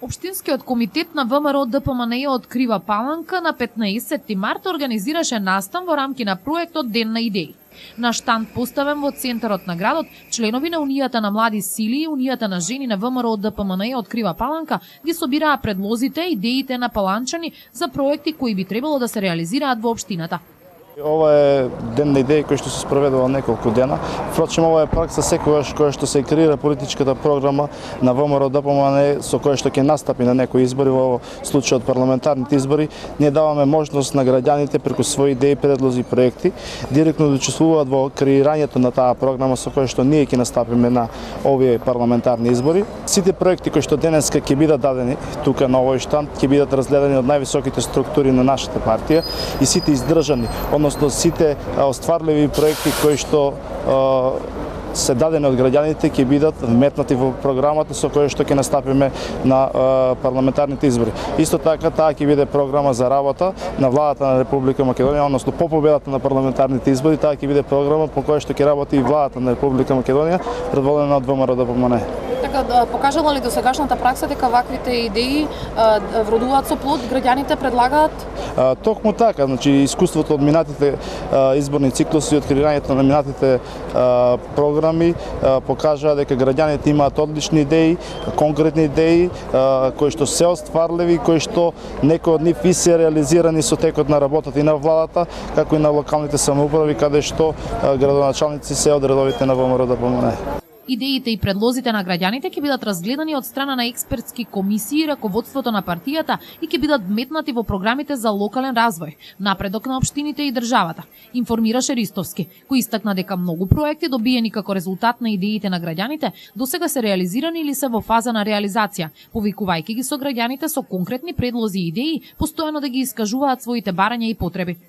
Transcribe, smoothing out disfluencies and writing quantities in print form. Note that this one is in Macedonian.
Општинскиот комитет на ВМРО ДПМНЕ од Крива Паланка на 15 март организираше настан во рамки на проектот Ден на идеи. На штанд поставен во центарот на градот, членови на Унијата на млади сили и Унијата на жени на ВМРО ДПМНЕ од Крива Паланка ги собираа предлозите и идеите на паланчани за проекти кои би требало да се реализираат во општината. Ова е ден на идеи кој што се спроведува неколку дена. Впрочем, ова е пракса секогаш која што се креира политичката програма на ВМРО ДПМНЕ со која што ќе настапи на некои избори, во случајот парламентарните избори, ние даваме можност на граѓаните преку своји идеи, предлози и проекти директно да учествуваат во креирањето на таа програма со која што ние ќе настапиме на овие парламентарни избори. Сите проекти кои што денеска ќе бидат дадени тука на овој штанд ќе бидат разгледани од највисоките структури на нашата партија и сите издржани, односно сите остварливи проекти кои што се дадени од граѓаните ќе бидат вметнати во програмата со која што ќе настапиме на парламентарните избори. Исто така таа ќе биде програма за работа на владата на Република Македонија, односно по победата на парламентарните избори, таа ќе биде програма по која што ќе работи и владата на Република Македонија, предводена од ВМРО ДПМНЕ. Така, покажала ли досегашната пракса дека ваквите идеи вродуваат со плод, граѓаните предлагаат? Токму така, значи искуството од минатите изборни циклуси, од креирањето на минатите програми покажаа дека граѓаните имаат одлични идеи, конкретни идеи кои што се остварливи, кои што некои од нив и се реализирани со текот на работата и на владата, како и на локалните самоуправи каде што градоначалници се од редовите на ВМРО ДПМНЕ. Идеите и предлозите на граѓаните ќе бидат разгледани од страна на експертски комисии и раководството на партијата и ќе бидат вметнати во програмите за локален развој, напредок на општините и државата, информираше Ристовски, кој истакна дека многу проекти добиени како резултат на идеите на граѓаните досега се реализирани или се во фаза на реализација, повикувајќи ги со граѓаните со конкретни предлози и идеи, постојано да ги искажуваат своите барања и потреби.